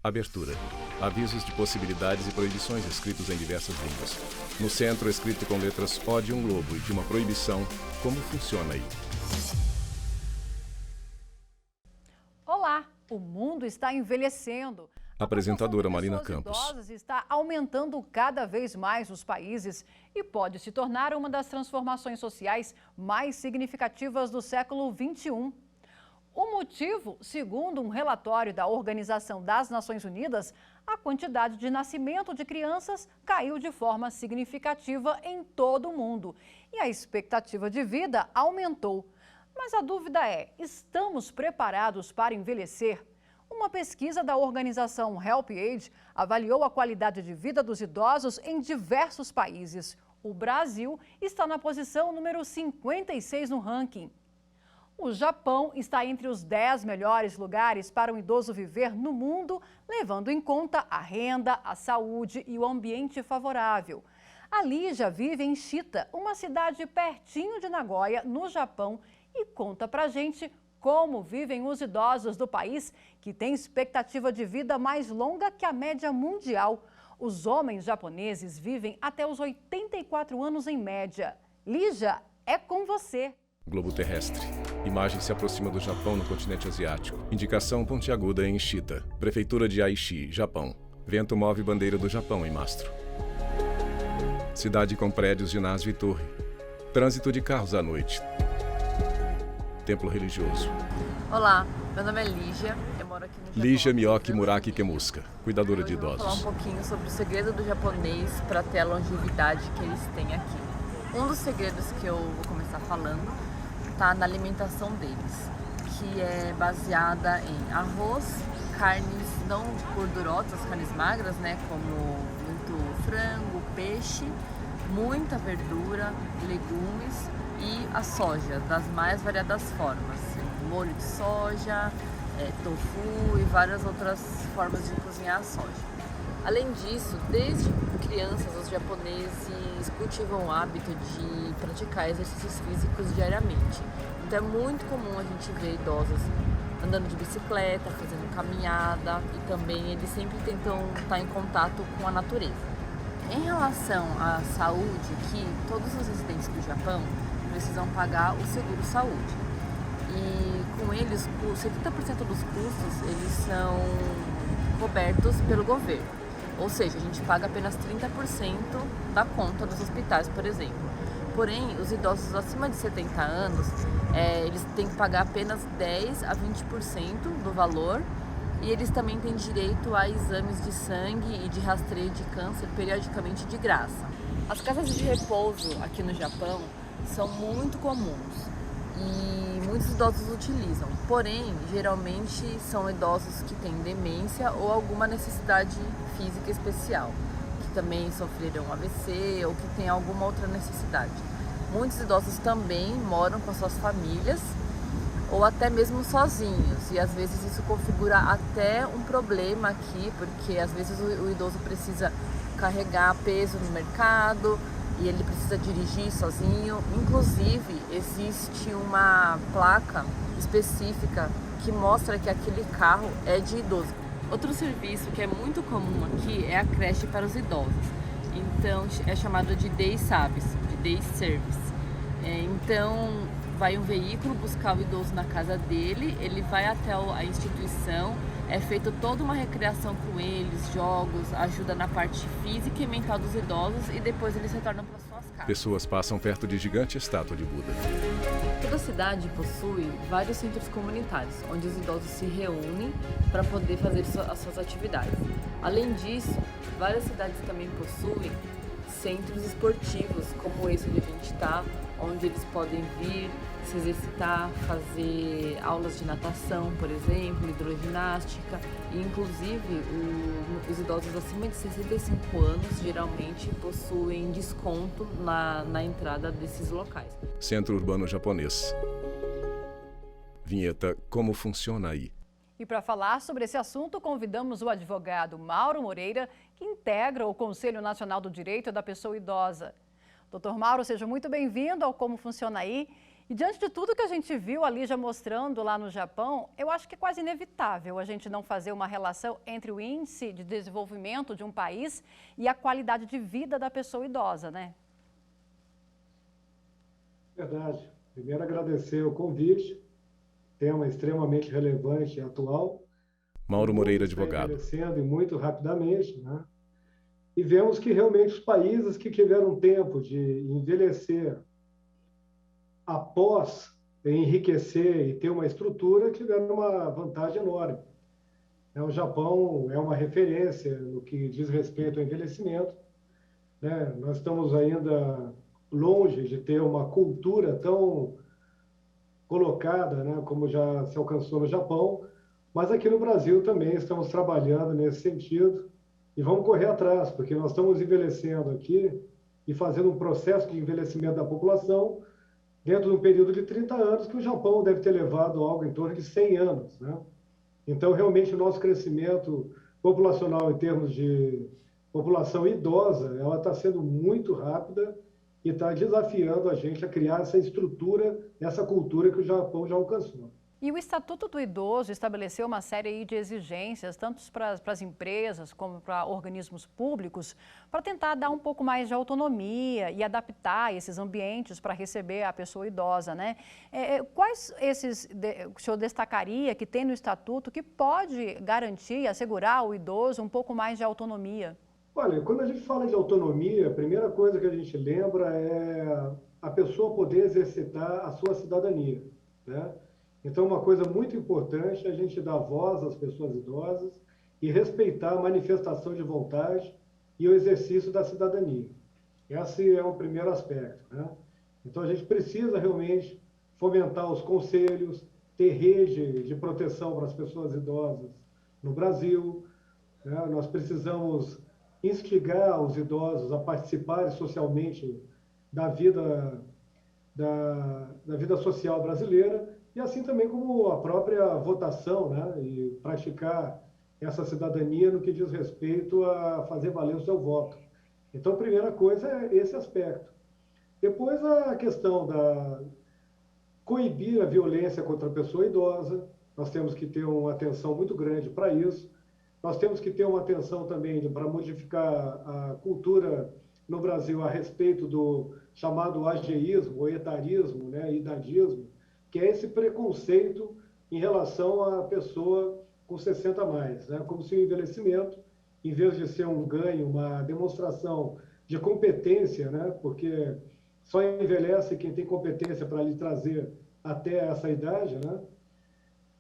Abertura. Avisos de possibilidades e proibições escritos em diversas línguas. No centro, escrito com letras O de um globo e de uma proibição, como funciona aí? Olá, o mundo está envelhecendo. Apresentadora A Marina população de Campos. pessoas idosas está aumentando cada vez mais nos países e pode se tornar uma das transformações sociais mais significativas do século XXI. O motivo, segundo um relatório da Organização das Nações Unidas, a quantidade de nascimento de crianças caiu de forma significativa em todo o mundo e a expectativa de vida aumentou. Mas a dúvida é, estamos preparados para envelhecer? Uma pesquisa da organização HelpAge avaliou a qualidade de vida dos idosos em diversos países. O Brasil está na posição número 56 no ranking. O Japão está entre os 10 melhores lugares para um idoso viver no mundo, levando em conta a renda, a saúde e o ambiente favorável. A Lígia vive em Shita, uma cidade pertinho de Nagoya, no Japão, e conta pra gente como vivem os idosos do país, que tem expectativa de vida mais longa que a média mundial. Os homens japoneses vivem até os 84 anos em média. Lígia, é com você. Globo terrestre. Imagem se aproxima do Japão no continente asiático. Indicação pontiaguda em Shita. Prefeitura de Aichi, Japão. Vento move bandeira do Japão em mastro. Cidade com prédios, ginásio e torre. Trânsito de carros à noite. Templo religioso. Olá, meu nome é Lígia, eu moro aqui no Japão. Lígia Miyoki Muraki Kemuska, cuidadora de Hoje eu vou falar idosos. um pouquinho sobre o segredo do japonês para ter a longevidade que eles têm aqui. Um dos segredos que eu vou começar falando está na alimentação deles, que é baseada em arroz, carnes não gordurosas, carnes magras, né, como muito frango, peixe, muita verdura, legumes e a soja, das mais variadas formas, molho de soja, tofu e várias outras formas de cozinhar a soja. Além disso, desde crianças, os japoneses cultivam o hábito de praticar exercícios físicos diariamente. Então é muito comum a gente ver idosos andando de bicicleta, fazendo caminhada e também eles sempre tentam estar em contato com a natureza. Em relação à saúde, que todos os residentes do Japão precisam pagar o seguro-saúde. E com eles, 70% dos custos eles são cobertos pelo governo. Ou seja, a gente paga apenas 30% da conta dos hospitais, por exemplo. Porém, os idosos acima de 70 anos, eles têm que pagar apenas 10 a 20% do valor e eles também têm direito a exames de sangue e de rastreio de câncer periodicamente de graça. As casas de repouso aqui no Japão são muito comuns e muitos idosos utilizam, porém, geralmente são idosos que têm demência ou alguma necessidade física especial, que também sofreram AVC ou que têm alguma outra necessidade. Muitos idosos também moram com as suas famílias ou até mesmo sozinhos, e às vezes isso configura até um problema aqui, porque às vezes o idoso precisa carregar peso no mercado e ele precisa dirigir sozinho. Inclusive, existe uma placa específica que mostra que aquele carro é de idoso. Outro serviço que é muito comum aqui é a creche para os idosos. Então, é chamado de Day Service, Então, vai um veículo buscar o idoso na casa dele, ele vai até a instituição, é feita toda uma recreação com eles, jogos, ajuda na parte física e mental dos idosos e depois eles retornam para suas casas. Pessoas passam perto de gigante estátua de Buda. Toda cidade possui vários centros comunitários, onde os idosos se reúnem para poder fazer as suas atividades. Além disso, várias cidades também possuem centros esportivos, como esse onde a gente está, onde eles podem vir, se exercitar, fazer aulas de natação, por exemplo, hidroginástica. E, inclusive, os idosos acima de 65 anos geralmente possuem desconto na entrada desses locais. Centro Urbano Japonês. Vinheta Como Funciona Aí. E para falar sobre esse assunto, convidamos o advogado Mauro Moreira, que integra o Conselho Nacional do Direito da Pessoa Idosa. Doutor Mauro, seja muito bem-vindo ao Como Funciona Aí. E diante de tudo que a gente viu ali já mostrando lá no Japão, eu acho que é quase inevitável a gente não fazer uma relação entre o índice de desenvolvimento de um país e a qualidade de vida da pessoa idosa, né? Verdade. Primeiro, agradecer o convite, tema extremamente relevante e atual. Mauro Moreira, advogado. Envelhecendo e muito rapidamente, né? E vemos que realmente os países que tiveram tempo de envelhecer após enriquecer e ter uma estrutura, tiveram uma vantagem enorme. O Japão é uma referência no que diz respeito ao envelhecimento, né? Nós estamos ainda longe de ter uma cultura tão colocada, né, como já se alcançou no Japão, mas aqui no Brasil também estamos trabalhando nesse sentido e vamos correr atrás, porque nós estamos envelhecendo aqui e fazendo um processo de envelhecimento da população dentro de um período de 30 anos, que o Japão deve ter levado algo em torno de 100 anos, né? Então, realmente, o nosso crescimento populacional em termos de população idosa, ela está sendo muito rápida e está desafiando a gente a criar essa estrutura, essa cultura que o Japão já alcançou. E o Estatuto do Idoso estabeleceu uma série aí de exigências, tanto para as empresas como para organismos públicos, para tentar dar um pouco mais de autonomia e adaptar esses ambientes para receber a pessoa idosa, né? Quais esses o senhor destacaria que tem no Estatuto que pode garantir e assegurar ao idoso um pouco mais de autonomia? Olha, quando a gente fala de autonomia, a primeira coisa que a gente lembra é a pessoa poder exercitar a sua cidadania, né? Então, uma coisa muito importante é a gente dar voz às pessoas idosas e respeitar a manifestação de vontade e o exercício da cidadania. Esse é o primeiro aspecto, né? Então, a gente precisa realmente fomentar os conselhos, ter rede de proteção para as pessoas idosas no Brasil, né? Nós precisamos instigar os idosos a participarem socialmente da vida social brasileira, e assim também como a própria votação, né? E praticar essa cidadania no que diz respeito a fazer valer o seu voto. Então, a primeira coisa é esse aspecto. Depois, a questão da coibir a violência contra a pessoa idosa, nós temos que ter uma atenção muito grande para isso. Nós temos que ter uma atenção também para modificar a cultura no Brasil a respeito do chamado ageísmo, ou etarismo, né? Idadismo, que é esse preconceito em relação à pessoa com 60 a mais, né? Como se o envelhecimento, em vez de ser um ganho, uma demonstração de competência, né? Porque só envelhece quem tem competência para lhe trazer até essa idade, né?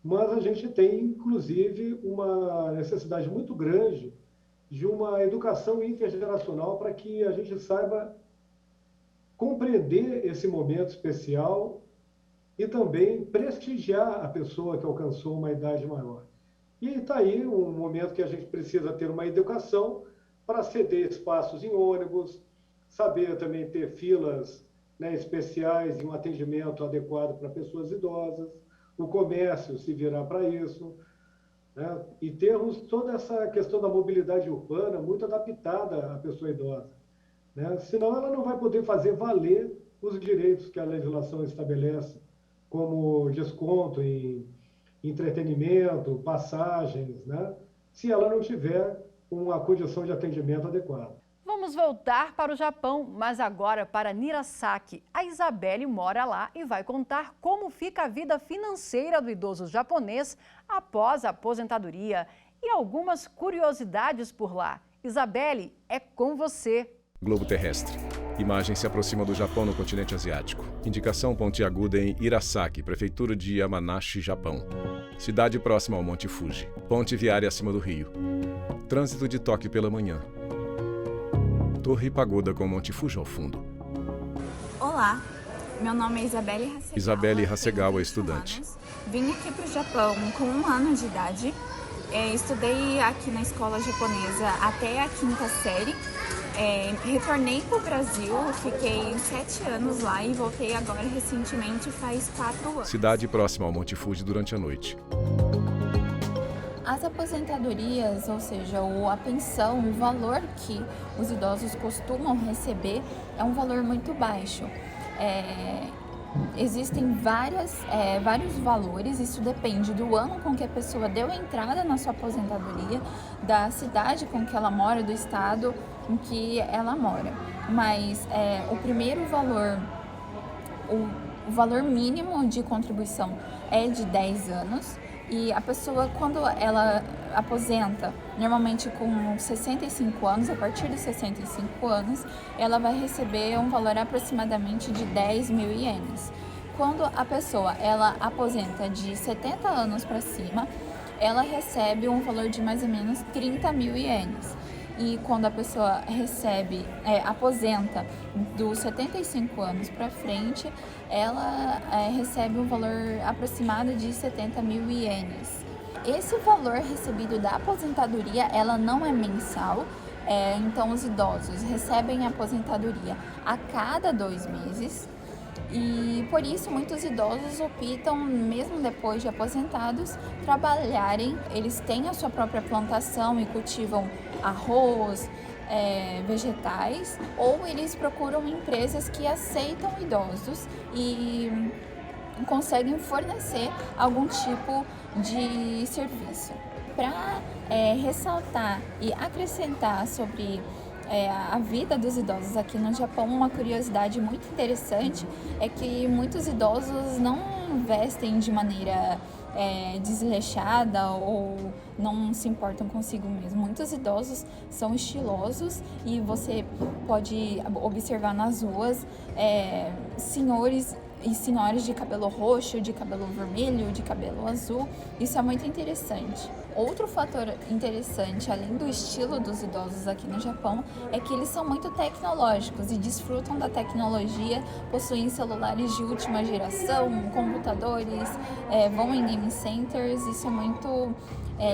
Mas a gente tem, inclusive, uma necessidade muito grande de uma educação intergeracional para que a gente saiba compreender esse momento especial e também prestigiar a pessoa que alcançou uma idade maior. E está aí um momento que a gente precisa ter uma educação para ceder espaços em ônibus, saber também ter filas, né, especiais e um atendimento adequado para pessoas idosas, o comércio se virar para isso, né, e termos toda essa questão da mobilidade urbana muito adaptada à pessoa idosa, né? Senão ela não vai poder fazer valer os direitos que a legislação estabelece, como desconto em entretenimento, passagens, né? Se ela não tiver uma condição de atendimento adequada. Vamos voltar para o Japão, mas agora para Nirasaki. A Isabelle mora lá e vai contar como fica a vida financeira do idoso japonês após a aposentadoria e algumas curiosidades por lá. Isabelle, é com você. Globo terrestre. Imagem se aproxima do Japão no continente asiático. Indicação pontiaguda em Irasaki, prefeitura de Yamanashi, Japão. Cidade próxima ao Monte Fuji. Ponte viária acima do rio. Trânsito de Tóquio pela manhã. Torre e pagoda com Monte Fuji ao fundo. Olá, meu nome é Isabelle Hasegawa, estudante. Vim aqui para o Japão com 1 ano de idade. Estudei aqui na escola japonesa até a 5ª série. Retornei para o Brasil, fiquei 7 anos lá e voltei agora recentemente, faz 4 anos. Cidade próxima ao Monte Fuji durante a noite. As aposentadorias, ou seja, a pensão, o valor que os idosos costumam receber é um valor muito baixo. Existem vários valores, isso depende do ano com que a pessoa deu entrada na sua aposentadoria, da cidade com que ela mora, do estado em que ela mora. Mas o primeiro valor, o valor mínimo de contribuição é de 10 anos. E a pessoa, quando ela aposenta, normalmente com 65 anos, a partir de 65 anos, ela vai receber um valor aproximadamente de 10 mil ienes. Quando a pessoa ela aposenta de 70 anos para cima, ela recebe um valor de mais ou menos 30 mil ienes. E quando a pessoa aposenta dos 75 anos para frente, ela recebe um valor aproximado de 70 mil ienes. Esse valor recebido da aposentadoria, ela não é mensal, então os idosos recebem a aposentadoria a cada 2 meses. E por isso muitos idosos optam, mesmo depois de aposentados, trabalharem. Eles têm a sua própria plantação e cultivam arroz, vegetais, ou eles procuram empresas que aceitam idosos e conseguem fornecer algum tipo de serviço. Para ressaltar e acrescentar sobre a vida dos idosos aqui no Japão, uma curiosidade muito interessante é que muitos idosos não vestem de maneira desleixada ou não se importam consigo mesmo. Muitos idosos são estilosos e você pode observar nas ruas senhores e senhoras de cabelo roxo, de cabelo vermelho, de cabelo azul. Isso é muito interessante. Outro fator interessante, além do estilo dos idosos aqui no Japão, é que eles são muito tecnológicos e desfrutam da tecnologia, possuem celulares de última geração, computadores, vão em game centers. Isso é muito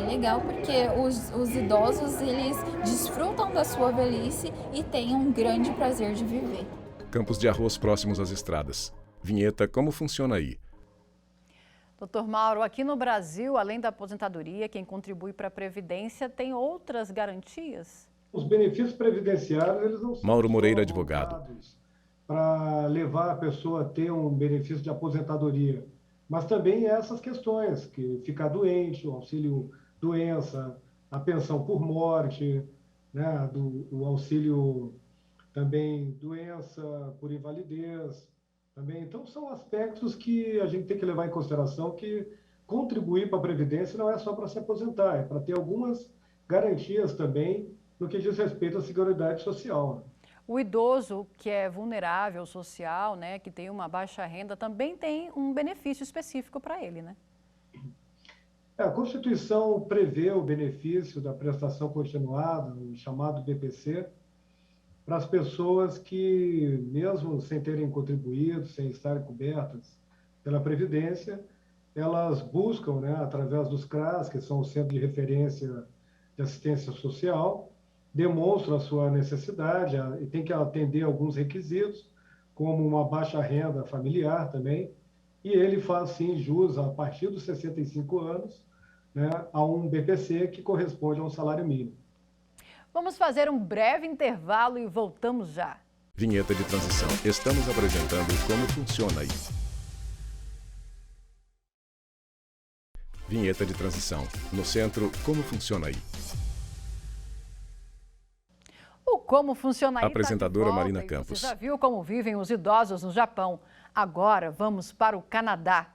legal porque os idosos eles desfrutam da sua velhice e têm um grande prazer de viver. Campos de arroz próximos às estradas. Vinheta Como Funciona Aí. Doutor Mauro, aqui no Brasil, além da aposentadoria, quem contribui para a Previdência tem outras garantias? Os benefícios previdenciários, eles não são Mauro Moreira, advogado. Para levar a pessoa a ter um benefício de aposentadoria, mas também essas questões, que ficar doente, o auxílio doença, a pensão por morte, né, o auxílio também doença por invalidez. Também. Então, são aspectos que a gente tem que levar em consideração, que contribuir para a Previdência não é só para se aposentar, é para ter algumas garantias também no que diz respeito à Seguridade Social. O idoso que é vulnerável social, né, que tem uma baixa renda, também tem um benefício específico para ele, né? A Constituição prevê o benefício da prestação continuada, o chamado BPC, para as pessoas que, mesmo sem terem contribuído, sem estarem cobertas pela Previdência, elas buscam, né, através dos CRAS, que são o Centro de Referência de Assistência Social, demonstram a sua necessidade e tem que atender alguns requisitos, como uma baixa renda familiar também, e ele faz, sim, jus, a partir dos 65 anos, né, a um BPC que corresponde a um salário mínimo. Vamos fazer um breve intervalo e voltamos já. Vinheta de transição. Estamos apresentando Como Funciona Aí. Vinheta de transição. No centro, Como Funciona Aí. O Como Funciona Aí Apresentadora tá de volta, Marina e Campos. Você já viu como vivem os idosos no Japão. Agora vamos para o Canadá.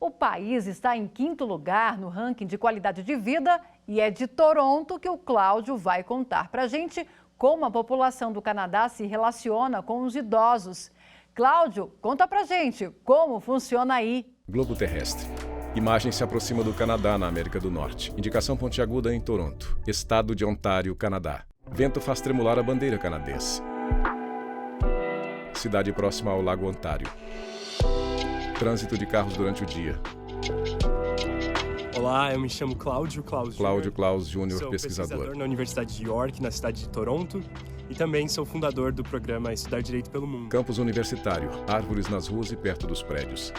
O país está em 5º lugar no ranking de qualidade de vida e é de Toronto que o Cláudio vai contar para a gente como a população do Canadá se relaciona com os idosos. Cláudio, conta pra gente como funciona aí. Globo terrestre. Imagem se aproxima do Canadá, na América do Norte. Indicação pontiaguda em Toronto, estado de Ontário, Canadá. Vento faz tremular a bandeira canadense. Cidade próxima ao Lago Ontário. Trânsito de carros durante o dia. Olá, eu me chamo Cláudio Klaus Júnior, sou pesquisador na Universidade de York, na cidade de Toronto, e também sou fundador do programa Estudar Direito pelo Mundo. Campus universitário, árvores nas ruas e perto dos prédios.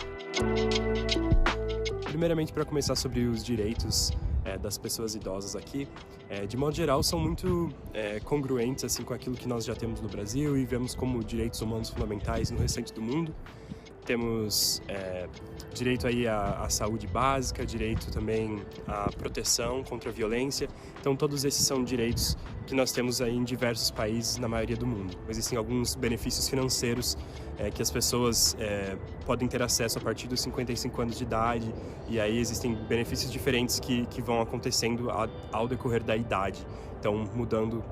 Primeiramente, para começar sobre os direitos das pessoas idosas aqui, de modo geral, são muito congruentes assim, com aquilo que nós já temos no Brasil e vemos como direitos humanos fundamentais no restante do mundo. temos direito aí à saúde básica, direito também à proteção contra a violência. Então todos esses são direitos que nós temos aí em diversos países, na maioria do mundo. Existem alguns benefícios financeiros que as pessoas podem ter acesso a partir dos 55 anos de idade, e aí existem benefícios diferentes que vão acontecendo ao decorrer da idade, então mudando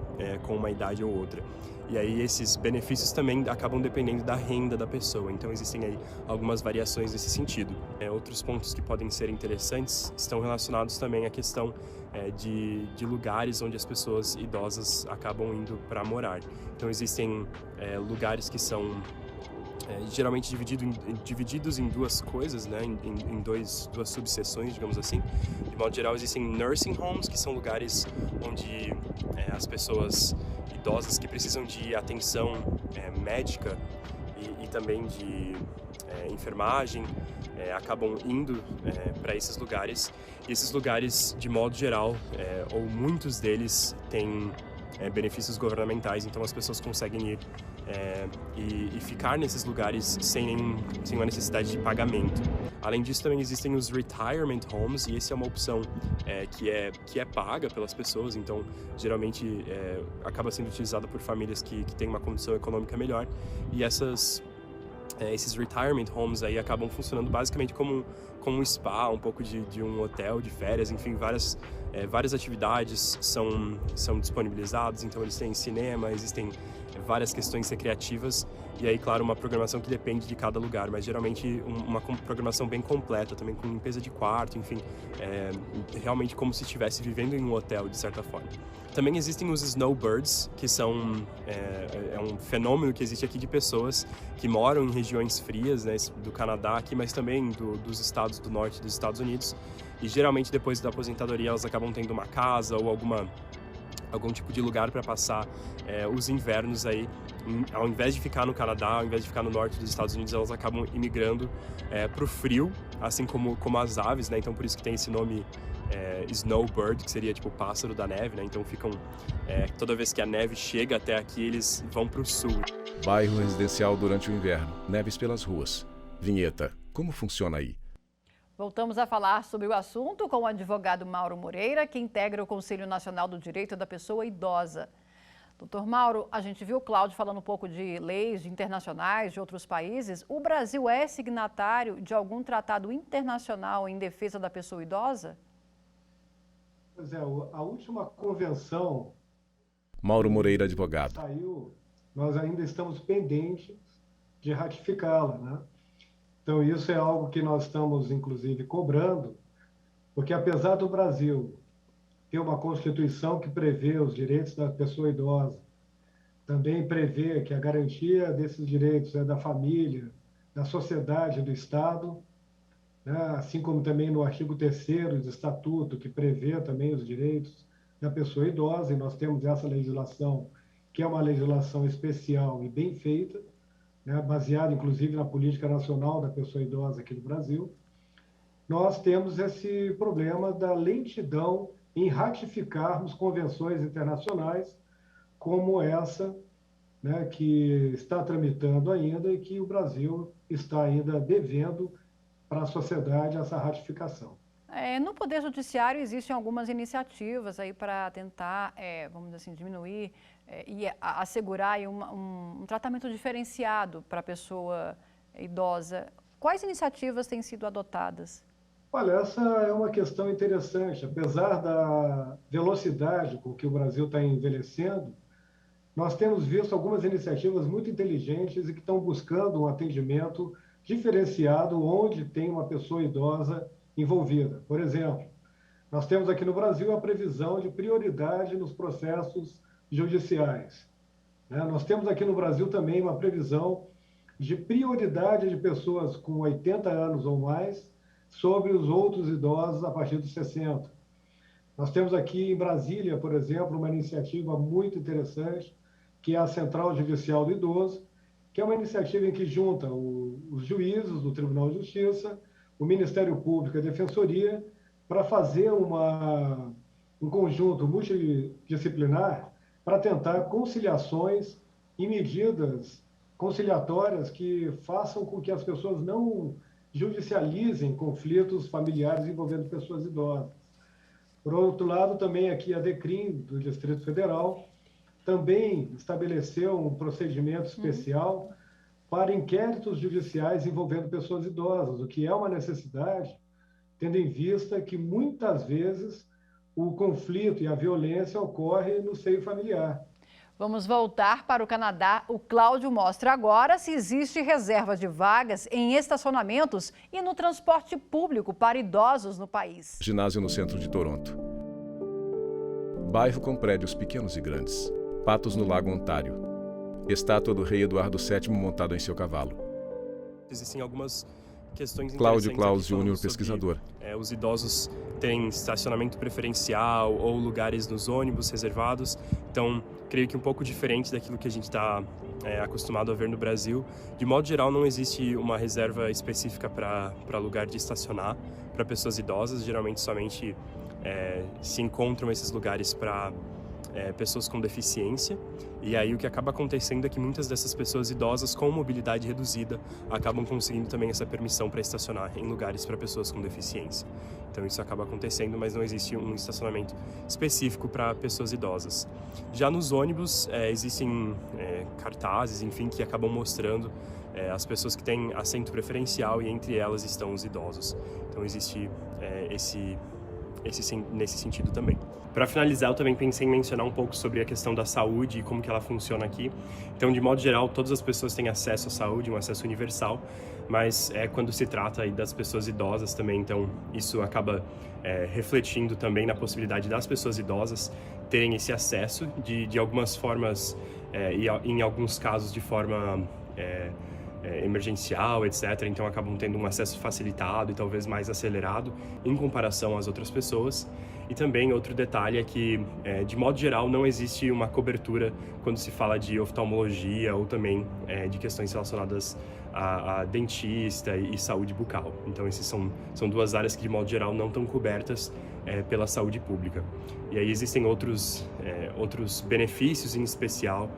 com uma idade ou outra. E aí esses benefícios também acabam dependendo da renda da pessoa, então existem aí algumas variações nesse sentido. Outros pontos que podem ser interessantes estão relacionados também à questão de lugares onde as pessoas idosas acabam indo para morar. Então existem lugares que são geralmente divididos em duas coisas, né? em duas subseções, digamos assim. De modo geral, existem nursing homes, que são lugares onde as pessoas idosas que precisam de atenção médica e também de enfermagem acabam indo para esses lugares. E esses lugares, de modo geral, ou muitos deles, têm benefícios governamentais, então as pessoas conseguem ir e ficar nesses lugares sem uma necessidade de pagamento. Além disso, também existem os retirement homes, e essa é uma opção que é paga pelas pessoas, então geralmente acaba sendo utilizada por famílias que têm uma condição econômica melhor, e esses retirement homes aí acabam funcionando basicamente como um spa, um pouco de um hotel de férias, enfim, várias atividades são disponibilizadas, então eles têm cinema, existem várias questões recreativas, e aí, claro, uma programação que depende de cada lugar, mas geralmente uma programação bem completa, também com limpeza de quarto, enfim, realmente como se estivesse vivendo em um hotel, de certa forma. Também existem os snowbirds, que são um fenômeno que existe aqui de pessoas que moram em regiões frias, né, do Canadá aqui, mas também dos estados do norte dos Estados Unidos, e geralmente depois da aposentadoria elas acabam tendo uma casa ou algum tipo de lugar para passar os invernos aí. Ao invés de ficar no Canadá, ao invés de ficar no norte dos Estados Unidos, elas acabam imigrando para o frio, assim como as aves, né? Então por isso que tem esse nome snowbird, que seria tipo o pássaro da neve, né? Então ficam toda vez que a neve chega até aqui, eles vão para o sul. Bairro residencial durante o inverno, neves pelas ruas. Vinheta, como funciona aí? Voltamos a falar sobre o assunto com o advogado Mauro Moreira, que integra o Conselho Nacional do Direito da Pessoa Idosa. Doutor Mauro, a gente viu o Cláudio falando um pouco de leis internacionais de outros países. O Brasil é signatário de algum tratado internacional em defesa da pessoa idosa? Pois é, a última convenção... Mauro Moreira, advogado. Saiu, nós ainda estamos pendentes de ratificá-la, né? Então, isso é algo que nós estamos, inclusive, cobrando, porque apesar do Brasil ter uma Constituição que prevê os direitos da pessoa idosa, também prevê que a garantia desses direitos é da família, da sociedade, do Estado, né? Assim como também no artigo 3º do Estatuto, que prevê também os direitos da pessoa idosa, e nós temos essa legislação, que é uma legislação especial e bem feita, né, baseado inclusive na política nacional da pessoa idosa aqui no Brasil. Nós temos esse problema da lentidão em ratificarmos convenções internacionais como essa, né, que está tramitando ainda e que o Brasil está ainda devendo para a sociedade essa ratificação. No Poder Judiciário existem algumas iniciativas aí para tentar, vamos dizer assim, diminuir e assegurar aí um tratamento diferenciado para a pessoa idosa. Quais iniciativas têm sido adotadas? Olha, essa é uma questão interessante. Apesar da velocidade com que o Brasil está envelhecendo, nós temos visto algumas iniciativas muito inteligentes e que estão buscando um atendimento diferenciado onde tem uma pessoa idosa envolvida. Por exemplo, nós temos aqui no Brasil a previsão de prioridade nos processos judiciais, né? Nós temos aqui no Brasil também uma previsão de prioridade de pessoas com 80 anos ou mais sobre os outros idosos a partir dos 60. Nós temos aqui em Brasília, por exemplo, uma iniciativa muito interessante, que é a Central Judicial do Idoso, que é uma iniciativa em que junta os juízes do Tribunal de Justiça, o Ministério Público e a Defensoria, para fazer um conjunto multidisciplinar para tentar conciliações e medidas conciliatórias que façam com que as pessoas não judicializem conflitos familiares envolvendo pessoas idosas. Por outro lado, também aqui a DECRIM, do Distrito Federal, também estabeleceu um procedimento especial para inquéritos judiciais envolvendo pessoas idosas, o que é uma necessidade, tendo em vista que muitas vezes o conflito e a violência ocorrem no seio familiar. Vamos voltar para o Canadá. O Cláudio mostra agora se existe reserva de vagas em estacionamentos e no transporte público para idosos no país. Ginásio no centro de Toronto. Bairro com prédios pequenos e grandes. Patos no Lago Ontário. Estátua do rei Eduardo VII montado em seu cavalo. Existem algumas questões Cláudio interessantes Klaus aqui falando Júnior, sobre, pesquisador. Os idosos têm estacionamento preferencial ou lugares nos ônibus reservados. Então, creio que um pouco diferente daquilo que a gente está acostumado a ver no Brasil. De modo geral, não existe uma reserva específica para lugar de estacionar para pessoas idosas. Geralmente, somente se encontram esses lugares para pessoas com deficiência, e aí o que acaba acontecendo é que muitas dessas pessoas idosas com mobilidade reduzida acabam conseguindo também essa permissão para estacionar em lugares para pessoas com deficiência. Então isso acaba acontecendo, mas não existe um estacionamento específico para pessoas idosas. Já nos ônibus existem cartazes, enfim, que acabam mostrando as pessoas que têm assento preferencial, e entre elas estão os idosos. Então existe nesse sentido também. Para finalizar, eu também pensei em mencionar um pouco sobre a questão da saúde e como que ela funciona aqui. Então, de modo geral, todas as pessoas têm acesso à saúde, um acesso universal, mas quando se trata aí das pessoas idosas também, então isso acaba refletindo também na possibilidade das pessoas idosas terem esse acesso de algumas formas, e em alguns casos de forma emergencial, etc. Então acabam tendo um acesso facilitado e talvez mais acelerado em comparação às outras pessoas. E também outro detalhe é que, de modo geral, não existe uma cobertura quando se fala de oftalmologia ou também de questões relacionadas a dentista e saúde bucal. Então esses são duas áreas que, de modo geral, não estão cobertas pela saúde pública. E aí existem outros benefícios, em especial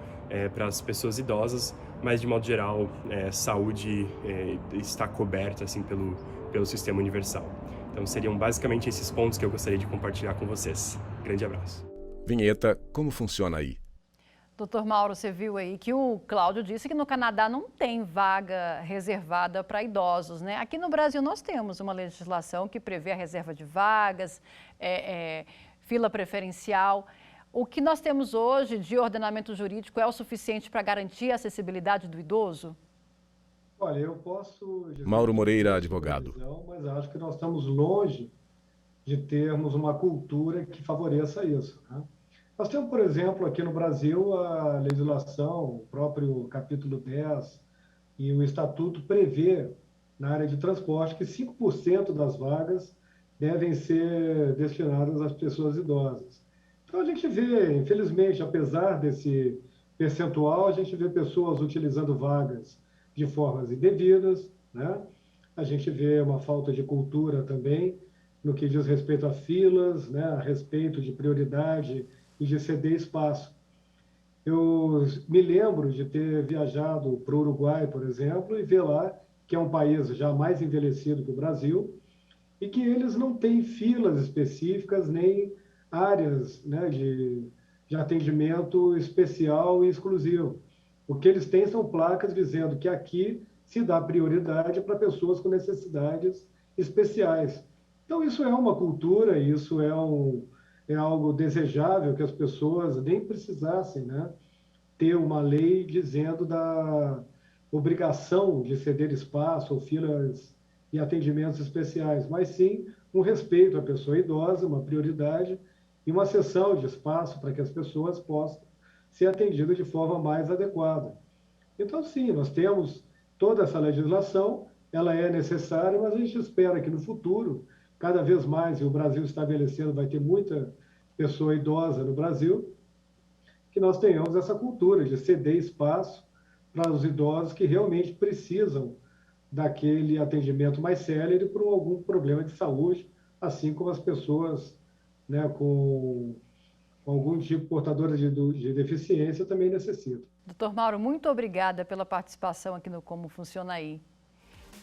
para as pessoas idosas, mas de modo geral, saúde está coberta assim pelo sistema universal. Então seriam basicamente esses pontos que eu gostaria de compartilhar com vocês. Grande abraço. Vinheta, como funciona aí? Doutor Mauro, você viu aí que o Cláudio disse que no Canadá não tem vaga reservada para idosos, né? Aqui no Brasil nós temos uma legislação que prevê a reserva de vagas, fila preferencial. O que nós temos hoje de ordenamento jurídico é o suficiente para garantir a acessibilidade do idoso? Olha, eu posso dizer Mauro Moreira, advogado. Mas acho que nós estamos longe de termos uma cultura que favoreça isso, né? Nós temos, por exemplo, aqui no Brasil, a legislação, o próprio capítulo 10 e o estatuto prevê, na área de transporte, que 5% das vagas devem ser destinadas às pessoas idosas. Então, a gente vê, infelizmente, apesar desse percentual, a gente vê pessoas utilizando vagas de formas indevidas, né? A gente vê uma falta de cultura também no que diz respeito a filas, né? A respeito de prioridade e de ceder espaço. Eu me lembro de ter viajado para o Uruguai, por exemplo, e ver lá que é um país já mais envelhecido que o Brasil e que eles não têm filas específicas nem áreas, né, de atendimento especial e exclusivo. O que eles têm são placas dizendo que aqui se dá prioridade para pessoas com necessidades especiais. Então, isso é uma cultura, isso é algo desejável, que as pessoas nem precisassem, né, ter uma lei dizendo da obrigação de ceder espaço ou filas e atendimentos especiais, mas sim um respeito à pessoa idosa, uma prioridade e uma cessão de espaço para que as pessoas possam ser atendidas de forma mais adequada. Então, sim, nós temos toda essa legislação, ela é necessária, mas a gente espera que no futuro, cada vez mais, e o Brasil estabelecendo, vai ter muita pessoa idosa no Brasil, que nós tenhamos essa cultura de ceder espaço para os idosos que realmente precisam daquele atendimento mais célere por algum problema de saúde, assim como as pessoas, né, com algum tipo portadora de deficiência também necessita. Doutor Mauro, muito obrigada pela participação aqui no Como Funciona Aí.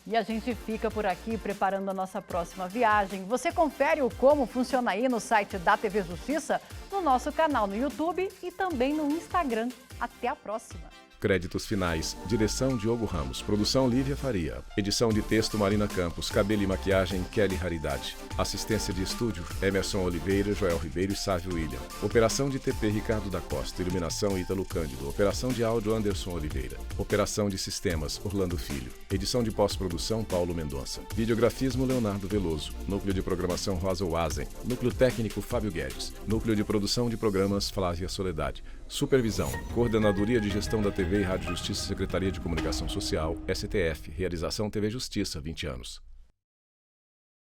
E a gente fica por aqui preparando a nossa próxima viagem. Você confere o Como Funciona Aí no site da TV Justiça, no nosso canal no YouTube e também no Instagram. Até a próxima! Créditos finais. Direção Diogo Ramos. Produção Lívia Faria. Edição de texto Marina Campos. Cabelo e maquiagem Kelly Raridade. Assistência de estúdio Emerson Oliveira, Joel Ribeiro e Sávio William. Operação de TP Ricardo da Costa. Iluminação Ítalo Cândido. Operação de áudio Anderson Oliveira. Operação de sistemas Orlando Filho. Edição de pós-produção Paulo Mendonça. Videografismo Leonardo Veloso. Núcleo de programação Rosa Wazen. Núcleo técnico Fábio Guedes. Núcleo de produção de programas Flávia Soledade. Supervisão, Coordenadoria de Gestão da TV e Rádio Justiça, Secretaria de Comunicação Social, STF, Realização TV Justiça, 20 anos.